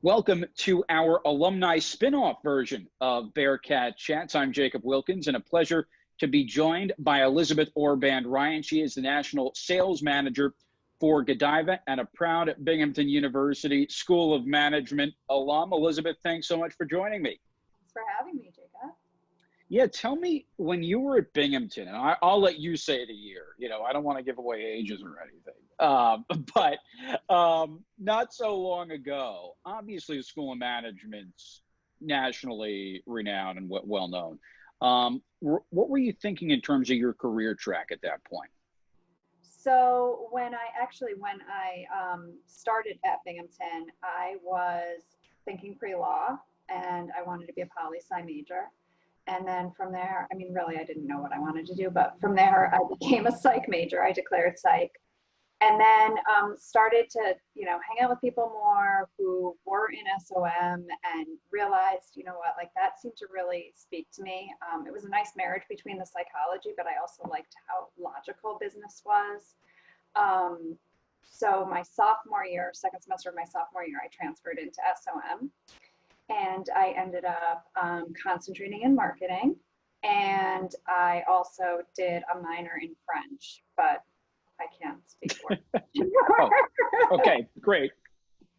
Welcome to our alumni spin-off version of Bearcat Chats. I'm Jacob Wilkins, and a pleasure to be joined by Elizabeth Orband Ryan. She is the National Sales Manager for Godiva and a proud Binghamton University School of Management alum. Elizabeth, thanks so much for joining me. Thanks for having me, Jacob. Yeah, tell me, when you were at Binghamton, and I'll let you say the year. You know, I don't want to give away ages or anything, but not so long ago, obviously the School of Management's nationally renowned and well known. What were you thinking in terms of your career track at that point? So when I started at Binghamton, I was thinking pre-law, and I wanted to be a poli-sci major. And then from there, I mean, really, I didn't know what I wanted to do, but from there, I became a psych major. I declared psych. And then started to, hang out with people more who were in SOM and realized, you know what, like that seemed to really speak to me. It was a nice marriage between the psychology, but I also liked how logical business was. So my sophomore year, second semester of my sophomore year, I transferred into SOM. And I ended up concentrating in marketing, and I also did a minor in French, but I can't speak for it. Oh, okay, great.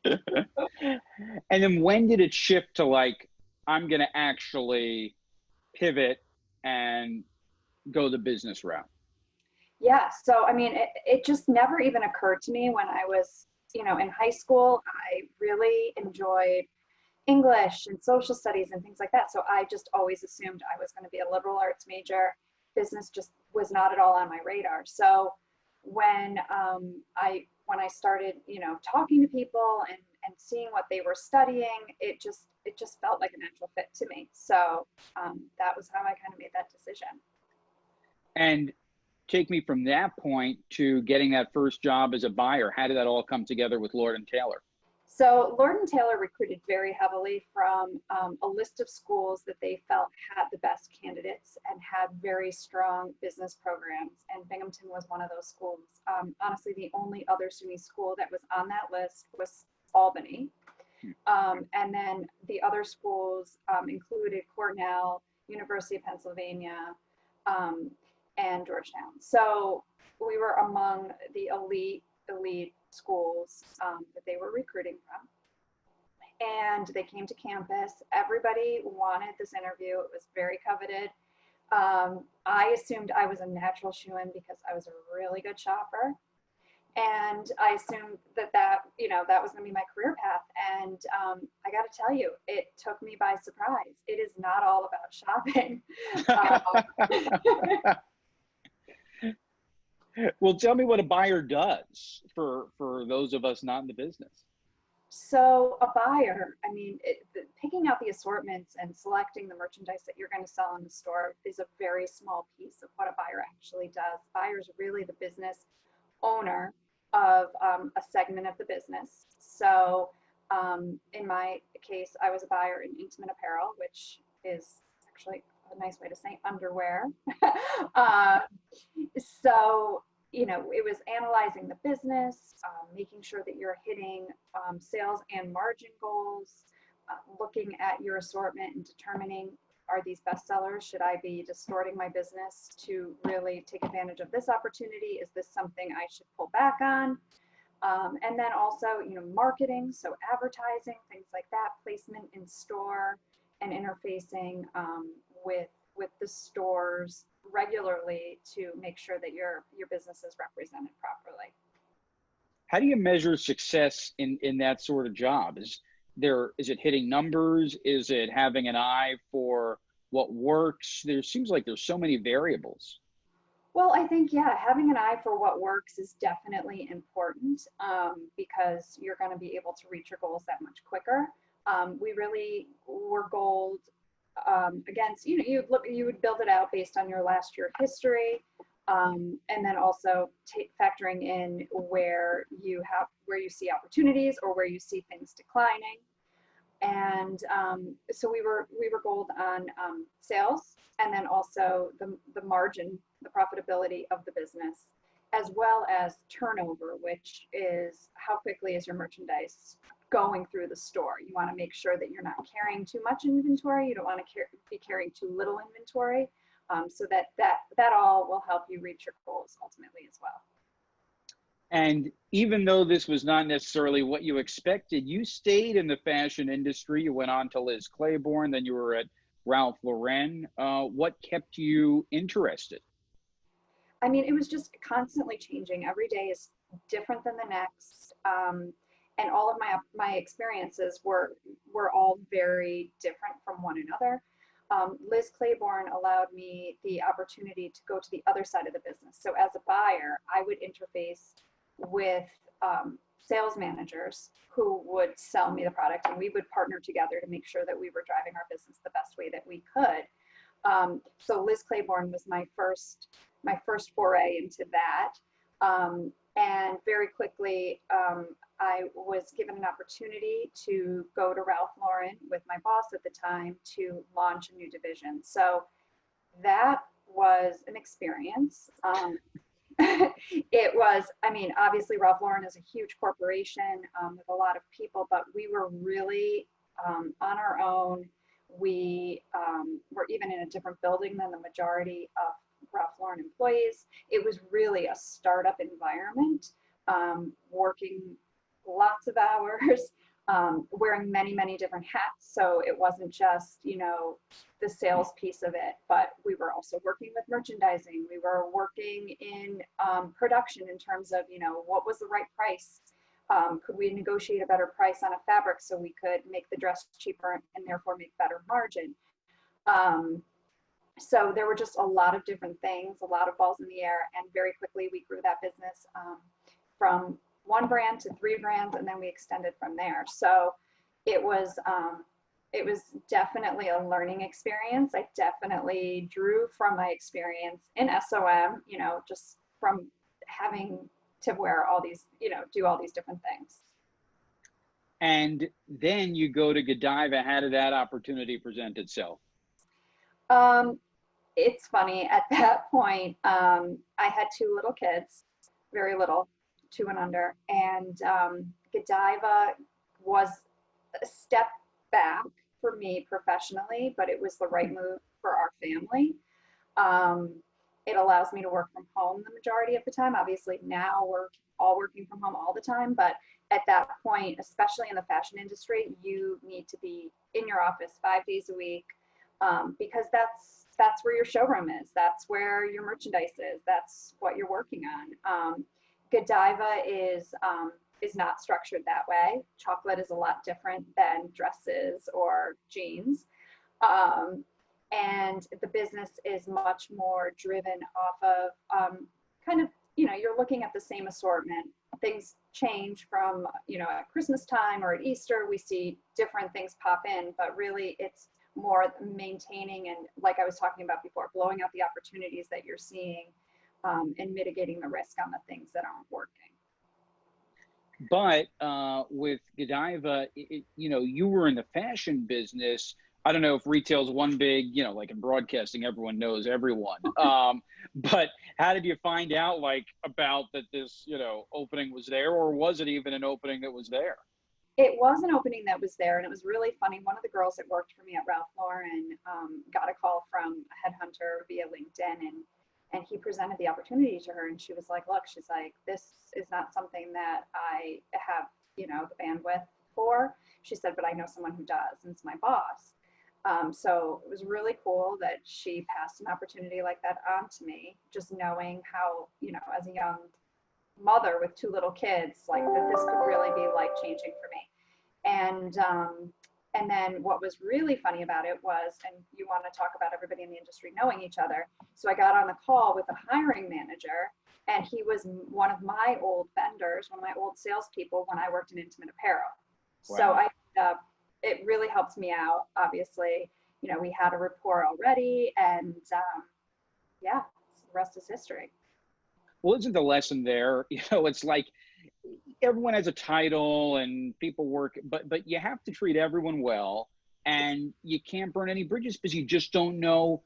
And then when did it shift to like, I'm going to actually pivot and go the business route? Yeah, so I mean, it just never even occurred to me when I was, in high school. I really enjoyed English and social studies and things like that. So I just always assumed I was going to be a liberal arts major. Business just was not at all on my radar. So when I started, talking to people and seeing what they were studying, it just felt like a natural fit to me. So that was how I kind of made that decision. And take me from that point to getting that first job as a buyer. How did that all come together with Lord & Taylor? So Lord & Taylor recruited very heavily from a list of schools that they felt had the best candidates and had very strong business programs. And Binghamton was one of those schools. Honestly, the only other SUNY school that was on that list was Albany. And then the other schools included Cornell, University of Pennsylvania, and Georgetown. So we were among the elite schools that they were recruiting from. And they came to campus. Everybody wanted this interview. It was very coveted. I assumed I was a natural shoo-in because I was a really good shopper. And I assumed that was going to be my career path. And I got to tell you, it took me by surprise. It is not all about shopping. Well, tell me what a buyer does for those of us not in the business. So a buyer, I mean, picking out the assortments and selecting the merchandise that you're going to sell in the store is a very small piece of what a buyer actually does. Buyer is really the business owner of a segment of the business. So in my case, I was a buyer in intimate apparel, which is actually a nice way to say underwear. So, it was analyzing the business, making sure that you're hitting sales and margin goals, looking at your assortment and determining, are these bestsellers? Should I be distorting my business to really take advantage of this opportunity? Is this something I should pull back on? And then also, marketing, so advertising, things like that, placement in store, and interfacing with the stores regularly to make sure that your business is represented properly. How do you measure success in that sort of job? Is it hitting numbers? Is it having an eye for what works? There seems like there's so many variables. Well, I think, yeah, having an eye for what works is definitely important because you're going to be able to reach your goals that much quicker. We really were goaled against, you would build it out based on your last year history, and then also factoring in where you see opportunities or where you see things declining. And so we were goaled on sales, and then also the margin, the profitability of the business. as well as turnover, which is how quickly is your merchandise going through the store. You want to make sure that you're not carrying too much inventory. You don't want to be carrying too little inventory, so that all will help you reach your goals ultimately as well. And even though this was not necessarily what you expected, you stayed in the fashion industry. You went on to Liz Claiborne, then you were at Ralph Lauren. What kept you interested? I mean, it was just constantly changing. Every day is different than the next. And all of my experiences were all very different from one another. Liz Claiborne allowed me the opportunity to go to the other side of the business. So as a buyer, I would interface with sales managers who would sell me the product, and we would partner together to make sure that we were driving our business the best way that we could. So Liz Claiborne was my first foray into that. And very quickly, I was given an opportunity to go to Ralph Lauren with my boss at the time to launch a new division. So that was an experience. It was, I mean, obviously Ralph Lauren is a huge corporation with a lot of people, but we were really on our own. We were even in a different building than the majority of Ralph Lauren employees. It was really a startup environment, working lots of hours, wearing many, many different hats. So it wasn't just, you know, the sales piece of it, but we were also working with merchandising. We were working in production in terms of, you know, what was the right price? Could we negotiate a better price on a fabric so we could make the dress cheaper and therefore make better margin? So there were just a lot of different things, a lot of balls in the air, and very quickly we grew that business from one brand to 3 brands, and then we extended from there. So it was definitely a learning experience. I definitely drew from my experience in SOM, you know, just from having to wear all these, you know, do all these different things. And then you go to Godiva. How did that opportunity present itself? It's funny, at that point, I had 2 little kids, very little, 2 and under, and Godiva was a step back for me professionally, but it was the right move for our family. It allows me to work from home the majority of the time. Obviously now we're all working from home all the time, but at that point, especially in the fashion industry, you need to be in your office 5 days a week, because that's where your showroom is. That's where your merchandise is. That's what you're working on. Godiva is not structured that way. Chocolate is a lot different than dresses or jeans. And the business is much more driven off of kind of, you know, you're looking at the same assortment. Things change from, you know, at Christmas time or at Easter, we see different things pop in, but really it's more maintaining and, like I was talking about before, blowing out the opportunities that you're seeing and mitigating the risk on the things that aren't working. But with Godiva, you know, you were in the fashion business. I don't know if retail's one big, you know, like in broadcasting, everyone knows everyone. But how did you find out, like, about that this, you know, opening was there, or was it even an opening that was there? It was an opening that was there, and it was really funny. One of the girls that worked for me at Ralph Lauren got a call from a headhunter via LinkedIn, and he presented the opportunity to her, and she was like, look, she's like, this is not something that I have, you know, the bandwidth for. She said, but I know someone who does, and it's my boss. So it was really cool that she passed an opportunity like that on to me, just knowing how, you know, as a young mother with 2 little kids, like that this could really be life-changing for me. And then what was really funny about it was, and you want to talk about everybody in the industry knowing each other. So I got on the call with a hiring manager, and he was one of my old vendors, one of my old salespeople when I worked in intimate apparel. Wow. So it really helped me out. Obviously, you know, we had a rapport already, and yeah, the rest is history. Well, isn't the lesson there? You know, it's like everyone has a title and people work, but you have to treat everyone well, and you can't burn any bridges because you just don't know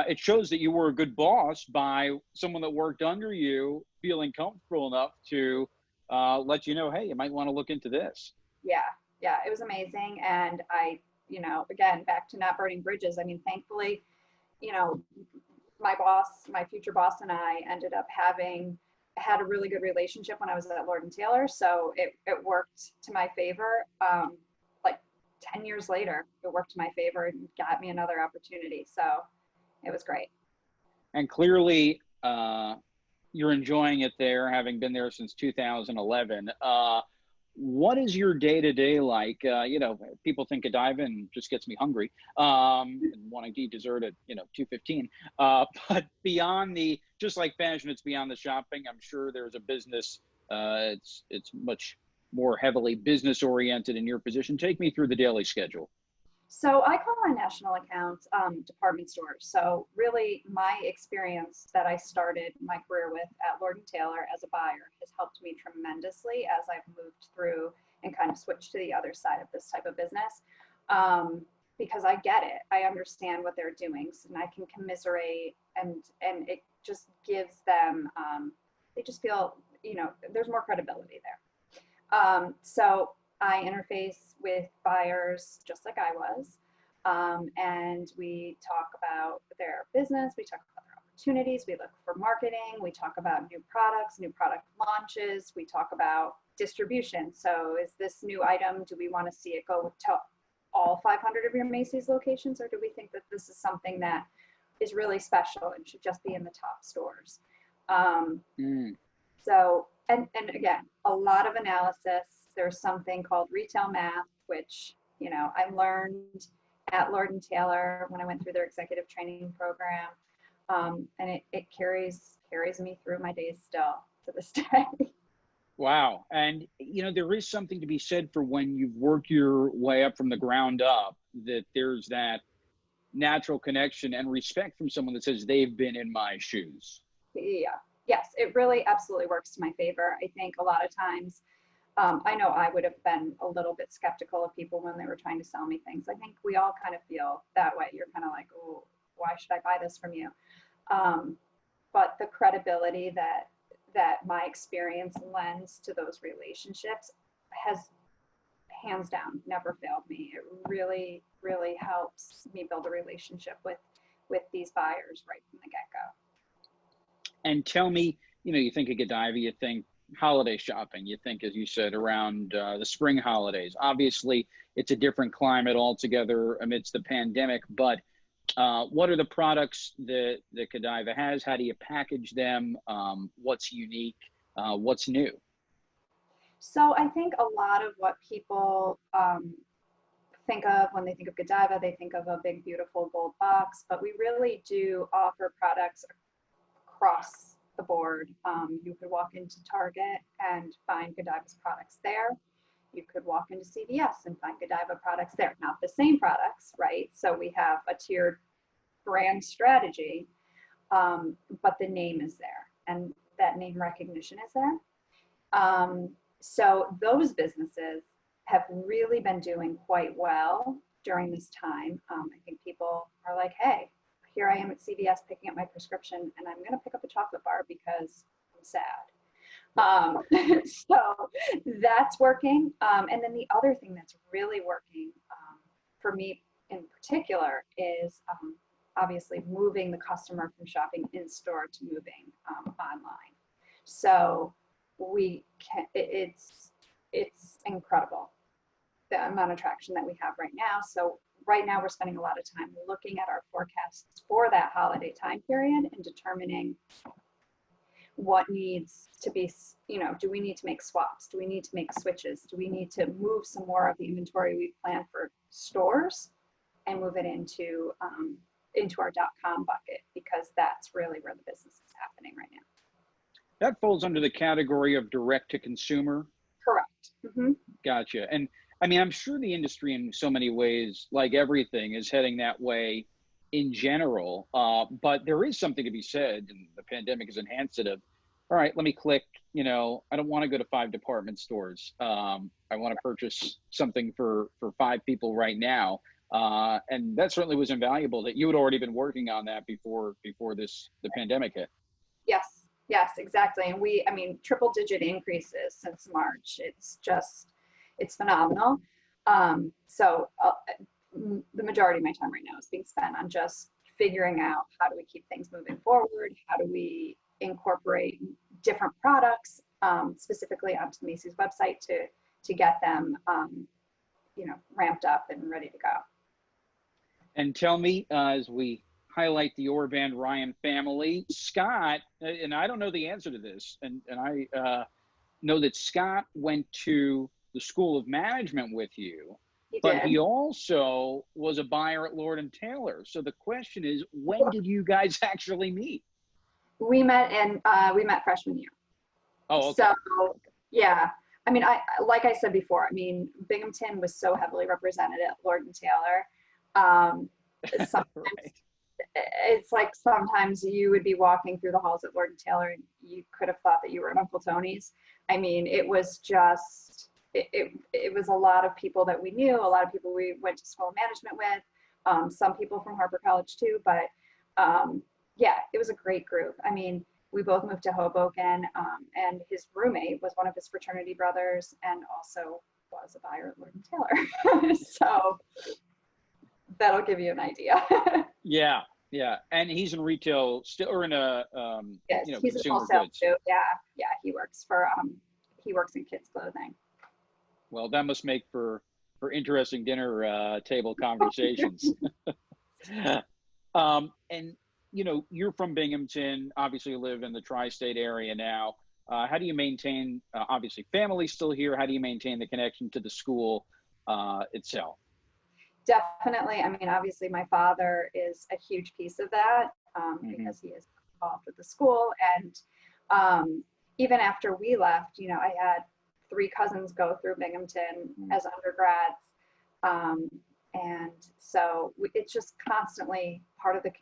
it shows that you were a good boss by someone that worked under you feeling comfortable enough to let you know, hey, you might want to look into this. Yeah, yeah, it was amazing. And I, again, back to not burning bridges. I mean, thankfully, you know, my boss, my future boss, and I ended up had a really good relationship when I was at Lord and Taylor. So it worked to my favor. Like 10 years later, it worked to my favor and got me another opportunity. So it was great. And clearly, you're enjoying it there, having been there since 2011. What is your day-to-day like? People think Godiva and just gets me hungry, and wanting to eat dessert at 2:15. But beyond just like fashion, it's beyond the shopping. I'm sure there's a business. It's much more heavily business oriented in your position. Take me through the daily schedule. So I call my national accounts department stores. So really my experience that I started my career with at Lord & Taylor as a buyer has helped me tremendously as I've moved through and kind of switched to the other side of this type of business, because I get it. I understand what they're doing, and I can commiserate, and it just gives them, they just feel, there's more credibility there. So I interface with buyers just like I was, and we talk about their business, we talk about their opportunities, we look for marketing, we talk about new products, new product launches, we talk about distribution. So is this new item, do we want to see it go to all 500 of your Macy's locations, or do we think that this is something that is really special and should just be in the top stores? So, and again, a lot of analysis. There's something called retail math, which, I learned at Lord & Taylor when I went through their executive training program. And it carries me through my days still to this day. Wow. And, there is something to be said for when you've worked your way up from the ground up, that there's that natural connection and respect from someone that says they've been in my shoes. Yeah. Yes, it really absolutely works to my favor. I think a lot of times, I know I would have been a little bit skeptical of people when they were trying to sell me things. I think we all kind of feel that way. You're kind of like, oh, why should I buy this from you? But the credibility that my experience lends to those relationships has hands down never failed me. It really, really helps me build a relationship with these buyers right from the get-go. And tell me, you think of Godiva, you think holiday shopping, you think, as you said, around the spring holidays. Obviously, it's a different climate altogether amidst the pandemic, but what are the products that Godiva has? How do you package them? What's unique? What's new? So I think a lot of what people think of when they think of Godiva, they think of a big, beautiful gold box, but we really do offer products across the board. You could walk into Target and find Godiva's products there. You could walk into CVS and find Godiva products there. Not the same products, right? So we have a tiered brand strategy, but the name is there and that name recognition is there. So those businesses have really been doing quite well during this time. I think people are like, hey, here I am at CVS picking up my prescription and I'm going to pick up a chocolate bar because I'm sad. So that's working. And then the other thing that's really working for me in particular is obviously moving the customer from shopping in store to moving online. So it's incredible the amount of traction that we have right now. So right now we're spending a lot of time looking at our forecasts for that holiday time period and determining what needs to be, do we need to make swaps? Do we need to make switches? Do we need to move some more of the inventory we planned for stores and move it into our .com bucket, because that's really where the business is happening right now. That falls under the category of direct to consumer. Correct. Mm-hmm. Gotcha. And I mean, I'm sure the industry in so many ways, like everything, is heading that way in general. But there is something to be said, and the pandemic has enhanced it, of, all right, let me click, I don't want to go to 5 department stores. I want to purchase something for 5 people right now. And that certainly was invaluable that you had already been working on that before the pandemic hit. Yes, yes, exactly. And I mean, triple digit increases since March. It's phenomenal. The majority of my time right now is being spent on just figuring out how do we keep things moving forward? How do we incorporate different products, specifically onto the Macy's website to get them, ramped up and ready to go. And tell me, as we highlight the Orband Ryan family, Scott, and I don't know the answer to this, and I know that Scott went to the School of Management with you, but he also was a buyer at Lord & Taylor. So the question is, when did you guys actually meet? We met freshman year. Oh, okay. So yeah, I mean, like I said before, I mean, Binghamton was so heavily represented at Lord & Taylor. Sometimes Right. It's like sometimes you would be walking through the halls at Lord & Taylor and you could have thought that you were at Uncle Tony's. I mean, it was just, it was a lot of people that we knew, a lot of people we went to school of management with, some people from Harper College too, but yeah, it was a great group. I mean, we both moved to Hoboken, and his roommate was one of his fraternity brothers and also was a buyer at Lord & Taylor. So that'll give you an idea. Yeah, yeah, and he's in retail still, or in a yes, he's in consumer wholesale goods. too. Yeah, he works in kids clothing. Well, that must make for interesting dinner table conversations. And you're from Binghamton. Obviously, you live in the tri-state area now. How do you maintain? Obviously, family's still here. How do you maintain the connection to the school itself? Definitely. I mean, obviously, my father is a huge piece of that, because he is involved with the school. And even after we left, I had 3 cousins go through Binghamton as undergrads. And so it's just constantly part of the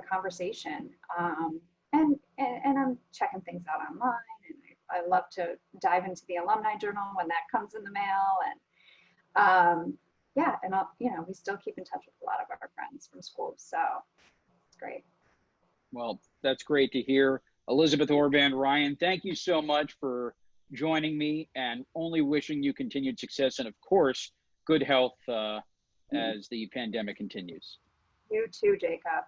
conversation. And I'm checking things out online, and I love to dive into the Alumni Journal when that comes in the mail. And yeah, and we still keep in touch with a lot of our friends from school, so it's great. Well, that's great to hear. Elizabeth Orband Ryan, thank you so much for joining me, and only wishing you continued success and, of course, good health as the pandemic continues. You too, Jacob.